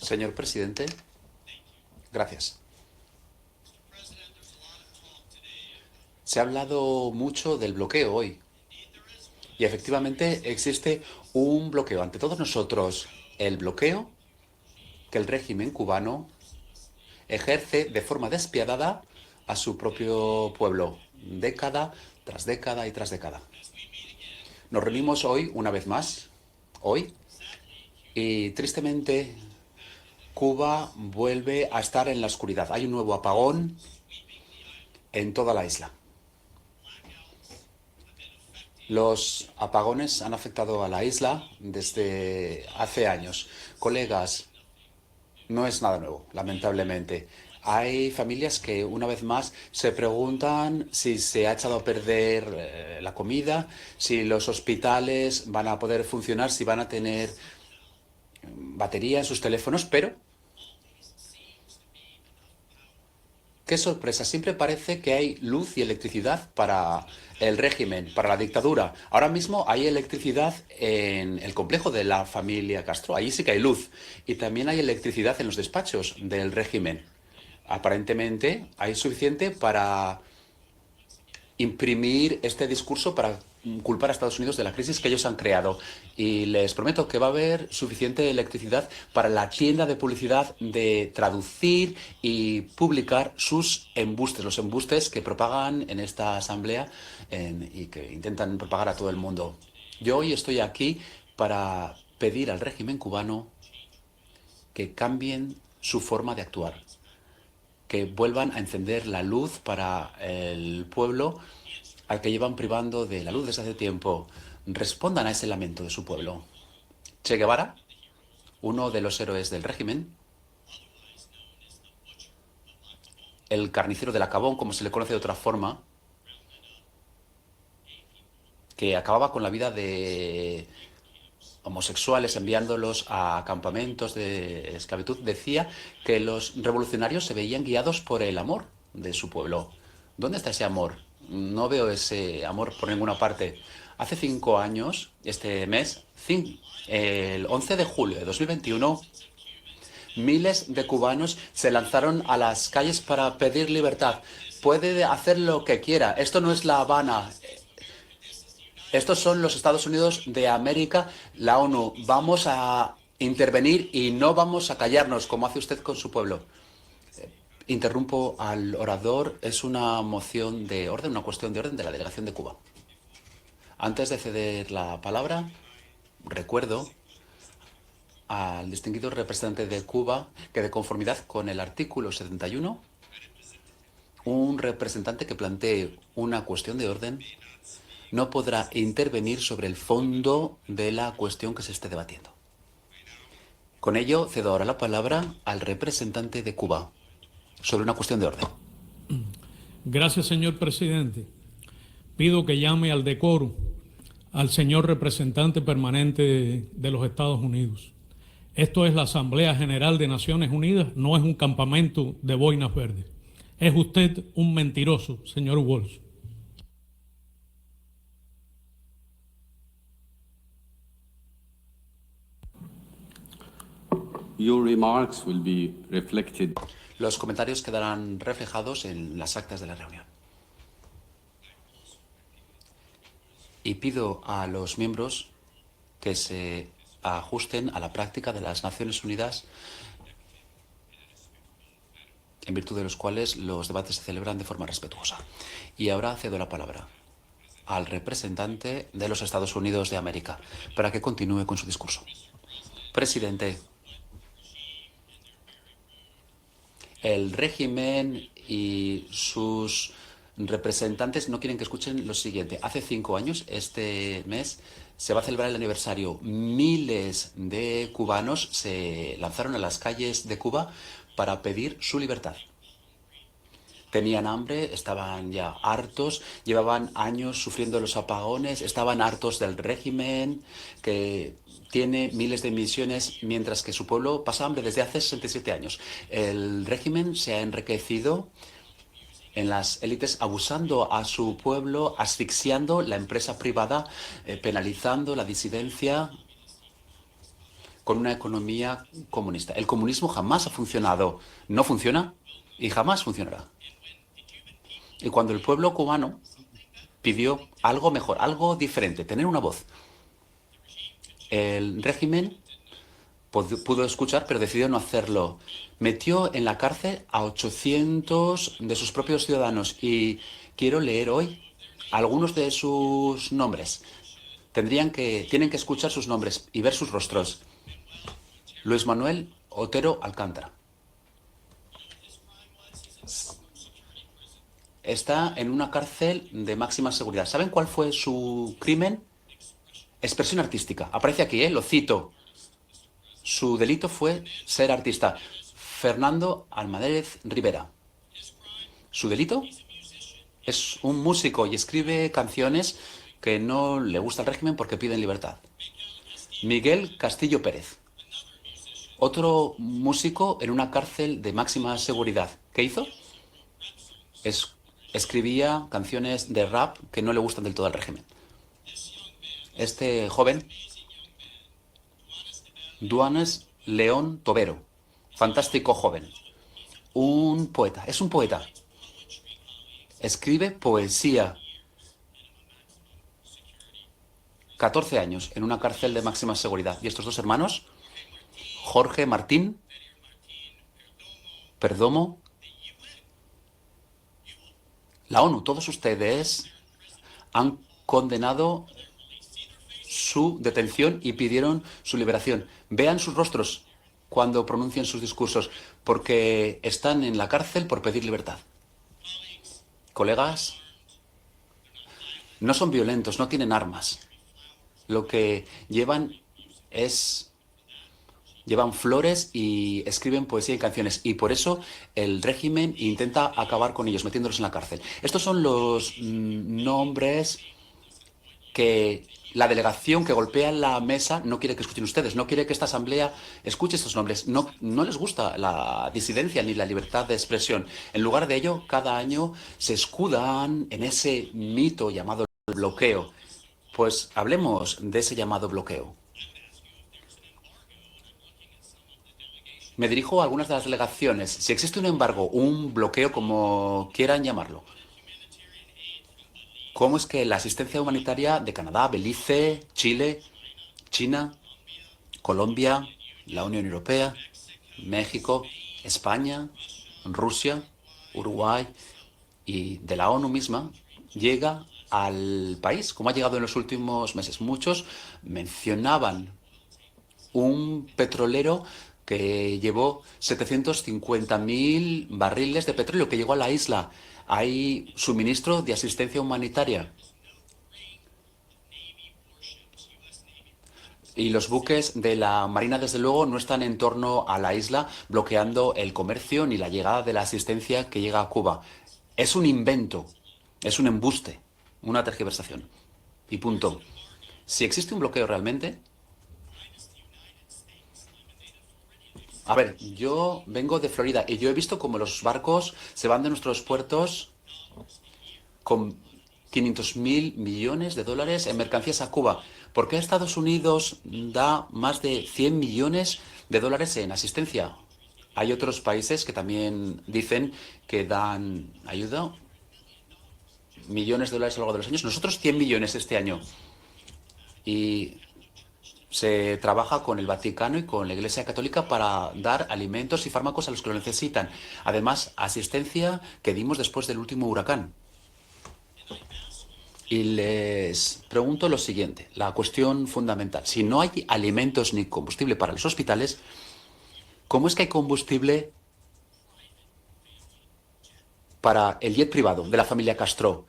Señor presidente, gracias. Se ha hablado mucho del bloqueo hoy y efectivamente existe un bloqueo ante todos nosotros. El bloqueo que el régimen cubano ejerce de forma despiadada a su propio pueblo, década tras década y tras década. Nos reunimos hoy, una vez más, hoy, y tristemente Cuba vuelve a estar en la oscuridad. Hay un nuevo apagón en toda la isla. Los apagones han afectado a la isla desde hace años. Colegas, no es nada nuevo, lamentablemente. Hay familias que una vez más se preguntan si se ha echado a perder la comida, si los hospitales van a poder funcionar, si van a tener batería en sus teléfonos, pero qué sorpresa, siempre parece que hay luz y electricidad para el régimen, para la dictadura. Ahora mismo hay electricidad en el complejo de la familia Castro, ahí sí que hay luz. Y también hay electricidad en los despachos del régimen. Aparentemente hay suficiente para imprimir este discurso para culpar a Estados Unidos de la crisis que ellos han creado. Y les prometo que va a haber suficiente electricidad para la tienda de publicidad de traducir y publicar sus embustes, los embustes que propagan en esta asamblea y que intentan propagar a todo el mundo. Yo hoy estoy aquí para pedir al régimen cubano que cambien su forma de actuar, que vuelvan a encender la luz para el pueblo al que llevan privando de la luz desde hace tiempo. Respondan a ese lamento de su pueblo. Che Guevara, uno de los héroes del régimen, el carnicero del Acabón, como se le conoce de otra forma, que acababa con la vida de homosexuales enviándolos a campamentos de esclavitud, decía que los revolucionarios se veían guiados por el amor de su pueblo. ¿Dónde está ese amor? No veo ese amor por ninguna parte. Hace 5 años, este mes, el 11 de julio de 2021, miles de cubanos se lanzaron a las calles para pedir libertad. Puede hacer lo que quiera. Esto no es La Habana. Estos son los Estados Unidos de América, la ONU. Vamos a intervenir y no vamos a callarnos como hace usted con su pueblo. Interrumpo al orador. Es una moción de orden, una cuestión de orden de la delegación de Cuba. Antes de ceder la palabra, recuerdo al distinguido representante de Cuba que, de conformidad con el artículo 71, un representante que plantee una cuestión de orden no podrá intervenir sobre el fondo de la cuestión que se esté debatiendo. Con ello, cedo ahora la palabra al representante de Cuba sobre una cuestión de orden. Gracias, señor presidente. Pido que llame al decoro al señor representante permanente de los Estados Unidos. Esto es la Asamblea General de Naciones Unidas, no es un campamento de boinas verdes. Es usted un mentiroso, señor Walsh. Your remarks will be reflected. Los comentarios quedarán reflejados en las actas de la reunión. Y pido a los miembros que se ajusten a la práctica de las Naciones Unidas, en virtud de los cuales los debates se celebran de forma respetuosa. Y ahora cedo la palabra al representante de los Estados Unidos de América para que continúe con su discurso. Presidente, el régimen y sus representantes no quieren que escuchen lo siguiente. Hace 5 años, este mes, se va a celebrar el aniversario. Miles de cubanos se lanzaron a las calles de Cuba para pedir su libertad. Tenían hambre, estaban ya hartos, llevaban años sufriendo los apagones, estaban hartos del régimen que tiene miles de emisiones, mientras que su pueblo pasa hambre desde hace 67 años. El régimen se ha enriquecido en las élites, abusando a su pueblo, asfixiando la empresa privada, penalizando la disidencia, con una economía comunista. El comunismo jamás ha funcionado, no funciona y jamás funcionará. Y cuando el pueblo cubano pidió algo mejor, algo diferente, tener una voz, el régimen pudo escuchar, pero decidió no hacerlo. Metió en la cárcel a 800 de sus propios ciudadanos y quiero leer hoy algunos de sus nombres. Tienen que escuchar sus nombres y ver sus rostros. Luis Manuel Otero Alcántara. Está en una cárcel de máxima seguridad. ¿Saben cuál fue su crimen? Expresión artística. Aparece aquí, lo cito. Su delito fue ser artista. Fernando Almadérez Rivera. Su delito es un músico y escribe canciones que no le gusta el régimen porque piden libertad. Miguel Castillo Pérez. Otro músico en una cárcel de máxima seguridad. ¿Qué hizo? Escribía canciones de rap que no le gustan del todo al régimen. Este joven, Duanes León Tobero, fantástico joven, un poeta, es un poeta. Escribe poesía. 14 años en una cárcel de máxima seguridad. Y estos dos hermanos, Jorge Martín Perdomo, la ONU, todos ustedes han condenado su detención y pidieron su liberación. Vean sus rostros cuando pronuncian sus discursos, porque están en la cárcel por pedir libertad. Colegas, no son violentos, no tienen armas. Lo que llevan llevan flores y escriben poesía y canciones. Y por eso el régimen intenta acabar con ellos, metiéndolos en la cárcel. Estos son los nombres que la delegación que golpea la mesa no quiere que escuchen ustedes, no quiere que esta asamblea escuche estos nombres. No les gusta la disidencia ni la libertad de expresión. En lugar de ello, cada año se escudan en ese mito llamado bloqueo. Pues hablemos de ese llamado bloqueo. Me dirijo a algunas de las delegaciones. Si existe un embargo, un bloqueo, como quieran llamarlo, ¿cómo es que la asistencia humanitaria de Canadá, Belice, Chile, China, Colombia, la Unión Europea, México, España, Rusia, Uruguay y de la ONU misma llega al país, como ha llegado en los últimos meses? Muchos mencionaban un petrolero que llevó 750.000 barriles de petróleo que llegó a la isla. Hay suministro de asistencia humanitaria. Y los buques de la Marina, desde luego, no están en torno a la isla bloqueando el comercio ni la llegada de la asistencia que llega a Cuba. Es un invento, es un embuste, una tergiversación. Y punto. Si existe un bloqueo realmente... A ver, yo vengo de Florida y yo he visto cómo los barcos se van de nuestros puertos con 500.000 millones de dólares en mercancías a Cuba. ¿Por qué Estados Unidos da más de 100 millones de dólares en asistencia? Hay otros países que también dicen que dan ayuda, millones de dólares a lo largo de los años. Nosotros 100 millones este año. Y se trabaja con el Vaticano y con la Iglesia Católica para dar alimentos y fármacos a los que lo necesitan. Además, asistencia que dimos después del último huracán. Y les pregunto lo siguiente, la cuestión fundamental. Si no hay alimentos ni combustible para los hospitales, ¿cómo es que hay combustible para el jet privado de la familia Castro?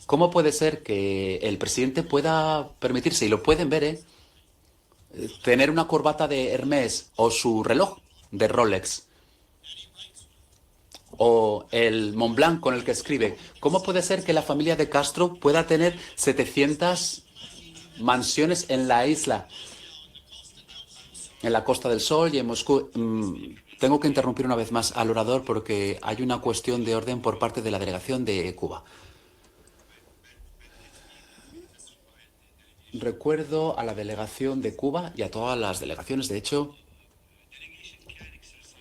¿Cómo puede ser que el presidente pueda permitirse, y lo pueden ver, tener una corbata de Hermès o su reloj de Rolex o el Montblanc con el que escribe? ¿Cómo puede ser que la familia de Castro pueda tener 700 mansiones en la isla, en la Costa del Sol y en Moscú? Tengo que interrumpir una vez más al orador porque hay una cuestión de orden por parte de la delegación de Cuba. Recuerdo a la delegación de Cuba y a todas las delegaciones. De hecho,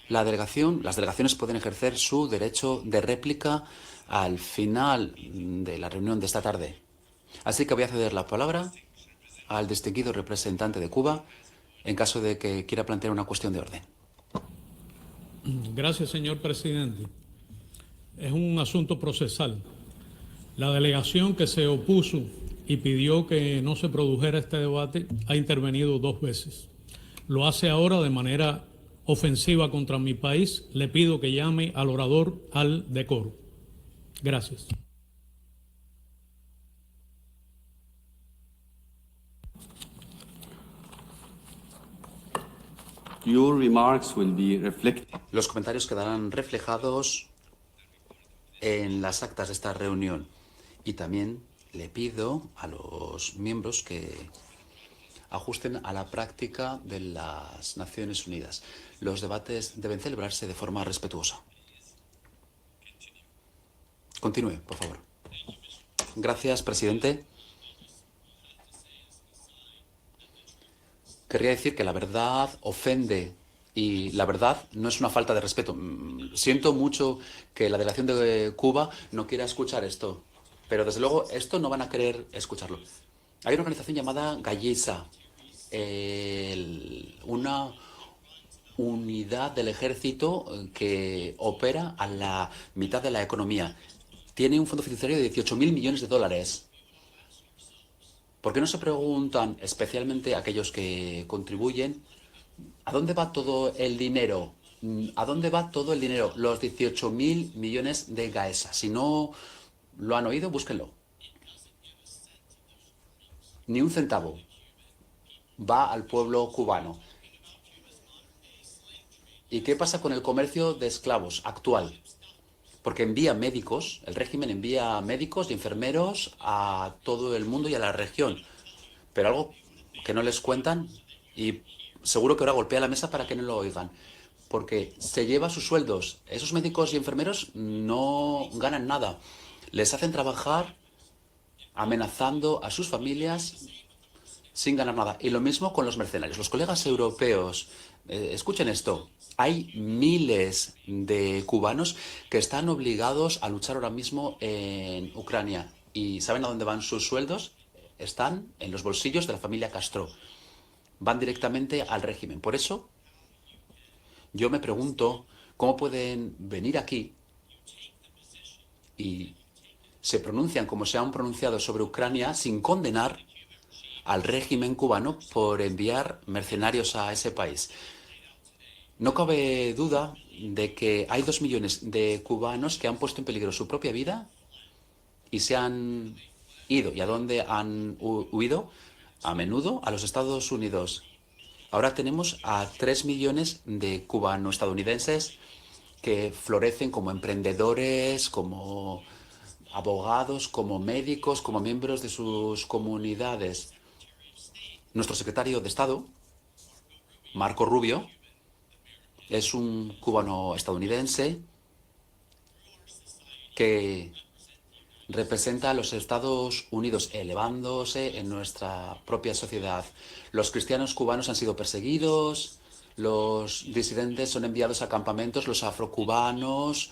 las delegaciones pueden ejercer su derecho de réplica al final de la reunión de esta tarde. Así que voy a ceder la palabra al distinguido representante de Cuba en caso de que quiera plantear una cuestión de orden. Gracias, señor presidente. Es un asunto procesal. La delegación que se opuso y pidió que no se produjera este debate ha intervenido 2 veces. Lo hace ahora de manera ofensiva contra mi país. Le pido que llame al orador al decoro. Gracias. Your remarks will be reflected Los comentarios quedarán reflejados en las actas de esta reunión. Y también le pido a los miembros que ajusten a la práctica de las Naciones Unidas. Los debates deben celebrarse de forma respetuosa. Continúe, por favor. Gracias, presidente. Querría decir que la verdad ofende y la verdad no es una falta de respeto. Siento mucho que la delegación de Cuba no quiera escuchar esto, pero desde luego esto no van a querer escucharlo. Hay una organización llamada Gallisa, una unidad del ejército que opera a la mitad de la economía. Tiene un fondo fiduciario de 18.000 millones de dólares. ¿Por qué no se preguntan, especialmente aquellos que contribuyen, a dónde va todo el dinero? ¿A dónde va todo el dinero? Los 18.000 millones de Gaesa. Si no lo han oído, búsquenlo. Ni un centavo va al pueblo cubano. ¿Y qué pasa con el comercio de esclavos actual? Porque envía médicos, el régimen envía médicos y enfermeros a todo el mundo y a la región. Pero algo que no les cuentan, y seguro que ahora golpea la mesa para que no lo oigan, porque se lleva sus sueldos. Esos médicos y enfermeros no ganan nada. Les hacen trabajar amenazando a sus familias sin ganar nada. Y lo mismo con los mercenarios. Los colegas europeos, escuchen esto. Hay miles de cubanos que están obligados a luchar ahora mismo en Ucrania. ¿Y saben a dónde van sus sueldos? Están en los bolsillos de la familia Castro. Van directamente al régimen. Por eso, yo me pregunto cómo pueden venir aquí y se pronuncian como se han pronunciado sobre Ucrania sin condenar al régimen cubano por enviar mercenarios a ese país. No cabe duda de que hay 2 millones de cubanos que han puesto en peligro su propia vida y se han ido. ¿Y a dónde han huido? A menudo a los Estados Unidos. Ahora tenemos a 3 millones de cubano-estadounidenses que florecen como emprendedores, como abogados, como médicos, como miembros de sus comunidades. Nuestro secretario de Estado, Marco Rubio, es un cubano-estadounidense que representa a los Estados Unidos elevándose en nuestra propia sociedad. Los cristianos cubanos han sido perseguidos, los disidentes son enviados a campamentos, los afrocubanos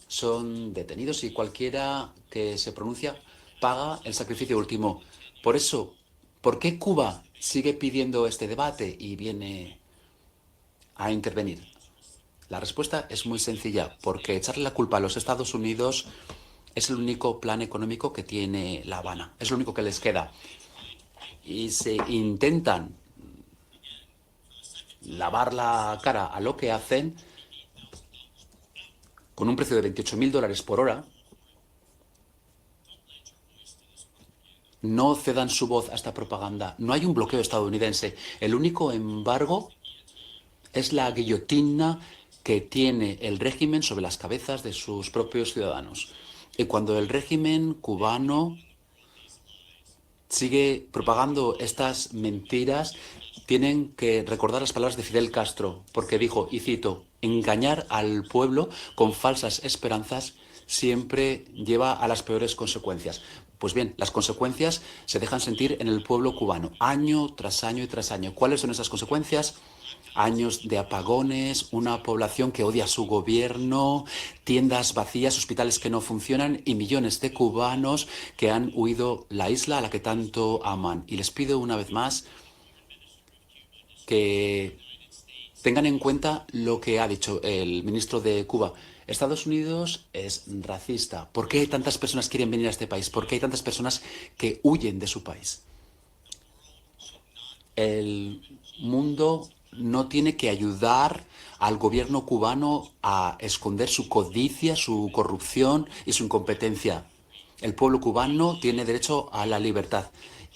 son detenidos y cualquiera que se pronuncia paga el sacrificio último. Por eso, ¿por qué Cuba sigue pidiendo este debate y viene a intervenir? La respuesta es muy sencilla, porque echarle la culpa a los Estados Unidos es el único plan económico que tiene La Habana, es lo único que les queda. Y se intentan lavar la cara a lo que hacen con un precio de $28.000 por hora. No cedan su voz a esta propaganda. No hay un bloqueo estadounidense. El único embargo es la guillotina que tiene el régimen sobre las cabezas de sus propios ciudadanos. Y cuando el régimen cubano sigue propagando estas mentiras, tienen que recordar las palabras de Fidel Castro, porque dijo, y cito, engañar al pueblo con falsas esperanzas siempre lleva a las peores consecuencias. Pues bien, las consecuencias se dejan sentir en el pueblo cubano, año tras año y tras año. ¿Cuáles son esas consecuencias? Años de apagones, una población que odia a su gobierno, tiendas vacías, hospitales que no funcionan y millones de cubanos que han huido la isla a la que tanto aman. Y les pido una vez más que tengan en cuenta lo que ha dicho el ministro de Cuba. Estados Unidos es racista. ¿Por qué tantas personas quieren venir a este país? ¿Por qué hay tantas personas que huyen de su país? El mundo no tiene que ayudar al gobierno cubano a esconder su codicia, su corrupción y su incompetencia. El pueblo cubano tiene derecho a la libertad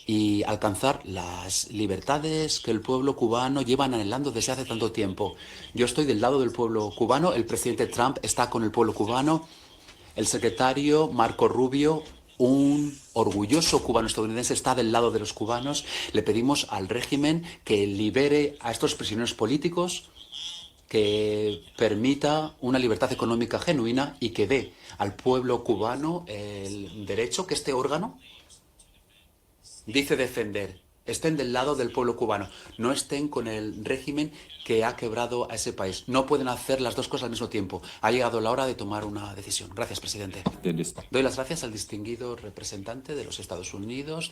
y alcanzar las libertades que el pueblo cubano lleva anhelando desde hace tanto tiempo. Yo estoy del lado del pueblo cubano, el presidente Trump está con el pueblo cubano, el secretario Marco Rubio, un orgulloso cubano estadounidense, está del lado de los cubanos. Le pedimos al régimen que libere a estos prisioneros políticos, que permita una libertad económica genuina y que dé al pueblo cubano el derecho que este órgano dice defender. Estén del lado del pueblo cubano, no estén con el régimen que ha quebrado a ese país. No pueden hacer las dos cosas al mismo tiempo. Ha llegado la hora de tomar una decisión. Gracias, presidente. Doy las gracias al distinguido representante de los Estados Unidos.